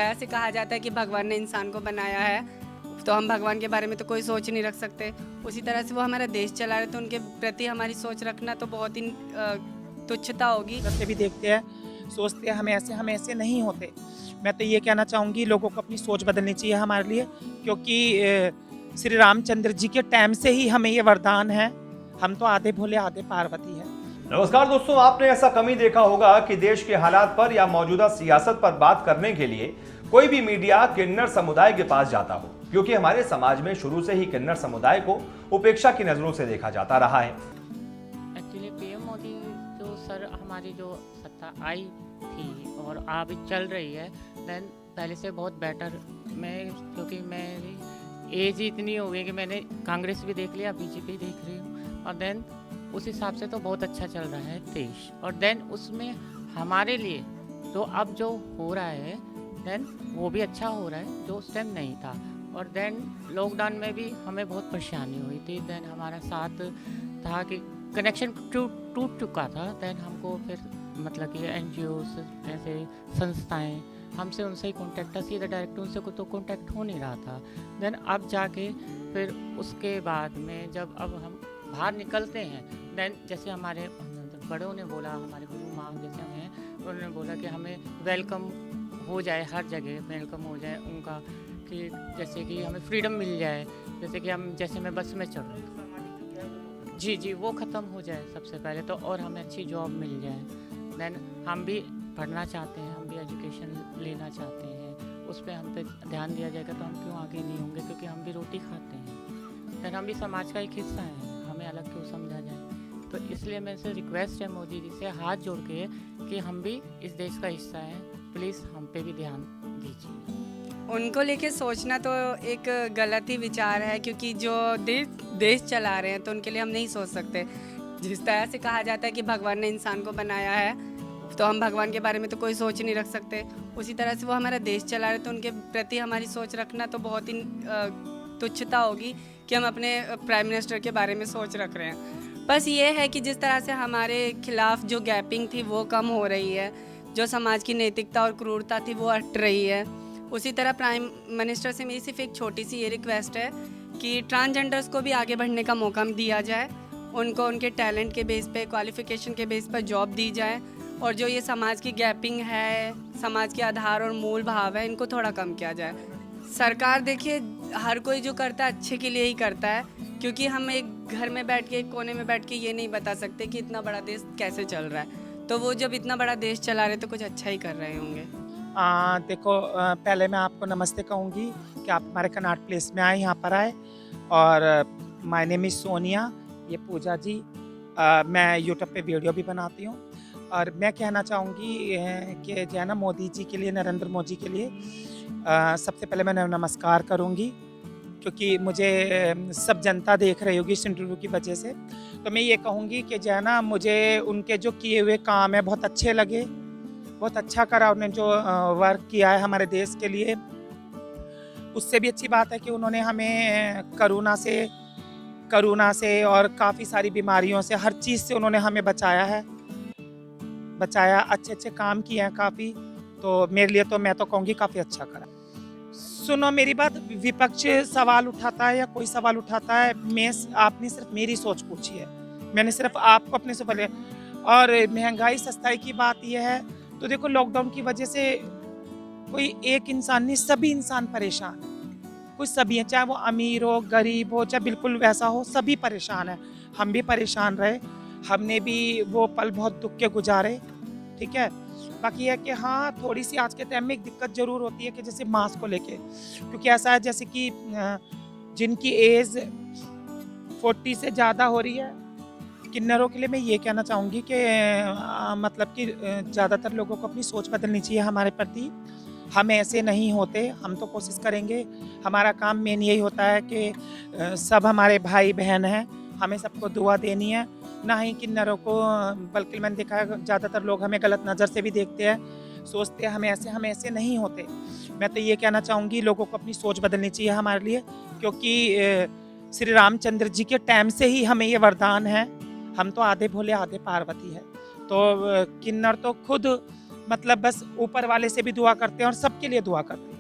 तरह से कहा जाता है कि भगवान ने इंसान को बनाया है, तो हम भगवान के बारे में तो कोई सोच नहीं रख सकते। उसी तरह से वो हमारा देश चला रहे, तो उनके प्रति हमारी सोच रखना तो बहुत ही तुच्छता होगी। से भी देखते हैं, सोचते हैं हम ऐसे नहीं होते। मैं तो ये कहना चाहूँगी लोगों को अपनी सोच बदलनी चाहिए हमारे लिए, क्योंकि श्री रामचंद्र जी के टाइम से ही हमें ये वरदान है। हम तो आधे भोले आधे पार्वती है। नमस्कार दोस्तों, आपने ऐसा कम ही देखा होगा कि देश के हालात पर या मौजूदा सियासत पर बात करने के लिए कोई भी मीडिया किन्नर समुदाय के पास जाता हो, क्योंकि हमारे समाज में शुरू से ही किन्नर समुदाय को उपेक्षा की नजरों से देखा जाता रहा है। एक्चुअली पीएम मोदी जो सर हमारी जो सत्ता आई थी और अभी चल रही है, देन पहले से बहुत बेटर। क्योंकि मेरी एज ही इतनी हो गई कि मैंने कांग्रेस भी देख लिया, बीजेपी देख रही हूँ, और देन उस हिसाब से तो बहुत अच्छा चल रहा है देश। और देन उसमें हमारे लिए तो अब जो हो रहा है देन वो भी अच्छा हो रहा है जो उस टाइम नहीं था। और देन लॉकडाउन में भी हमें बहुत परेशानी हुई थी। देन हमारा साथ था कि कनेक्शन टूट चुका था। देन हमको फिर मतलब कि NGOs ऐसे संस्थाएं हमसे उनसे ही कॉन्टैक्ट था, सीधा डायरेक्ट उनसे को तो कॉन्टैक्ट हो नहीं रहा था। देन अब जाके फिर उसके बाद में जब अब हम बाहर निकलते हैं, देन जैसे हमारे बड़ों ने बोला, हमारे गुरु माँ जैसे हैं, उन्होंने बोला कि हमें वेलकम हो जाए, हर जगह वेलकम हो जाए उनका, कि जैसे कि हमें फ्रीडम मिल जाए। जैसे कि जैसे मैं बस में चढ़ रही हूँ, जी वो ख़त्म हो जाए सबसे पहले तो, और हमें अच्छी जॉब मिल जाए। देन हम भी पढ़ना चाहते हैं, हम भी एजुकेशन लेना चाहते हैं, उस पर हम पे ध्यान दिया जाएगा तो हम क्यों आगे नहीं होंगे, क्योंकि हम भी रोटी खाते हैं। देन हम भी समाज का एक हिस्सा हैं, हमें अलग क्यों समझा जाए। तो इसलिए मेरे से रिक्वेस्ट है मोदी जी से हाथ जोड़ के कि हम भी इस देश का हिस्सा हैं, प्लीज़ हम पे भी ध्यान दीजिए। उनको लेके सोचना तो एक गलत ही विचार है, क्योंकि जो देश चला रहे हैं तो उनके लिए हम नहीं सोच सकते। जिस तरह से कहा जाता है कि भगवान ने इंसान को बनाया है, तो हम भगवान के बारे में तो कोई सोच नहीं रख सकते। उसी तरह से वो हमारा देश चला रहे, तो उनके प्रति हमारी सोच रखना तो बहुत ही तुच्छता होगी कि हम अपने प्राइम मिनिस्टर के बारे में सोच रख रहे हैं। बस ये है कि जिस तरह से हमारे खिलाफ जो गैपिंग थी वो कम हो रही है, जो समाज की नैतिकता और क्रूरता थी वो हट रही है। उसी तरह प्राइम मिनिस्टर से मेरी सिर्फ एक छोटी सी ये रिक्वेस्ट है कि ट्रांसजेंडर्स को भी आगे बढ़ने का मौका दिया जाए, उनको उनके टैलेंट के बेस पे, क्वालिफिकेशन के बेस पर जॉब दी जाए, और जो ये समाज की गैपिंग है, समाज के आधार और मूल भाव है, इनको थोड़ा कम किया जाए। सरकार देखिए, हर कोई जो करता है अच्छे के लिए ही करता है, क्योंकि हम एक घर में बैठ के, एक कोने में बैठ के ये नहीं बता सकते कि इतना बड़ा देश कैसे चल रहा है। तो वो जब इतना बड़ा देश चला रहे तो कुछ अच्छा ही कर रहे होंगे। देखो, पहले मैं आपको नमस्ते कहूँगी कि आप हमारे कनॉट प्लेस में आए, यहाँ पर आए। और माय नेम इज़ सोनिया, ये पूजा जी। मैं यूट्यूब पे वीडियो भी बनाती हूँ। और मैं कहना चाहूँगी कि जो है ना, मोदी जी के लिए, नरेंद्र मोदी के लिए सबसे पहले मैं नमस्कार करूँगी, क्योंकि मुझे सब जनता देख रही होगी इस इंटरव्यू की वजह से। तो मैं ये कहूँगी कि जो है ना, मुझे उनके जो किए हुए काम है बहुत अच्छे लगे, बहुत अच्छा करा उन्होंने जो वर्क किया है हमारे देश के लिए। उससे भी अच्छी बात है कि उन्होंने हमें करोना से और काफ़ी सारी बीमारियों से, हर चीज़ से उन्होंने हमें बचाया, अच्छे काम किए हैं काफ़ी। तो मेरे लिए तो मैं तो कहूँगी काफ़ी अच्छा करा। सुनो मेरी बात, विपक्ष सवाल उठाता है या कोई सवाल उठाता है, आपने सिर्फ मेरी सोच पूछी है, मैंने सिर्फ आपको अपने से बोले। और महंगाई सस्ताई की बात यह है, तो देखो लॉकडाउन की वजह से कोई एक इंसान नहीं, सभी इंसान परेशान है। कुछ सभी हैं, चाहे वो अमीर हो, गरीब हो, चाहे बिल्कुल वैसा हो, सभी परेशान है। हम भी परेशान रहे, हमने भी वो पल बहुत दुख के गुजारे, ठीक है। बाकी है कि हाँ, थोड़ी सी आज के टाइम में एक दिक्कत ज़रूर होती है कि जैसे मास्क को लेके, क्योंकि ऐसा है जैसे कि जिनकी एज 40 से ज़्यादा हो रही है, किन्नरों के लिए मैं ये कहना चाहूँगी कि मतलब कि ज़्यादातर लोगों को अपनी सोच बदलनी चाहिए हमारे प्रति। हम ऐसे नहीं होते, हम तो कोशिश करेंगे। हमारा काम मेन यही होता है कि सब हमारे भाई बहन हैं, हमें सबको दुआ देनी है, ना ही किन्नरों को। बल्कि मैंने देखा है ज़्यादातर लोग हमें गलत नज़र से भी देखते हैं, सोचते हैं हम ऐसे नहीं होते। मैं तो ये कहना चाहूँगी लोगों को अपनी सोच बदलनी चाहिए हमारे लिए, क्योंकि श्री रामचंद्र जी के टाइम से ही हमें ये वरदान है। हम तो आधे भोले आधे पार्वती है। तो किन्नर तो खुद मतलब बस ऊपर वाले से भी दुआ करते हैं और सबके लिए दुआ करते हैं।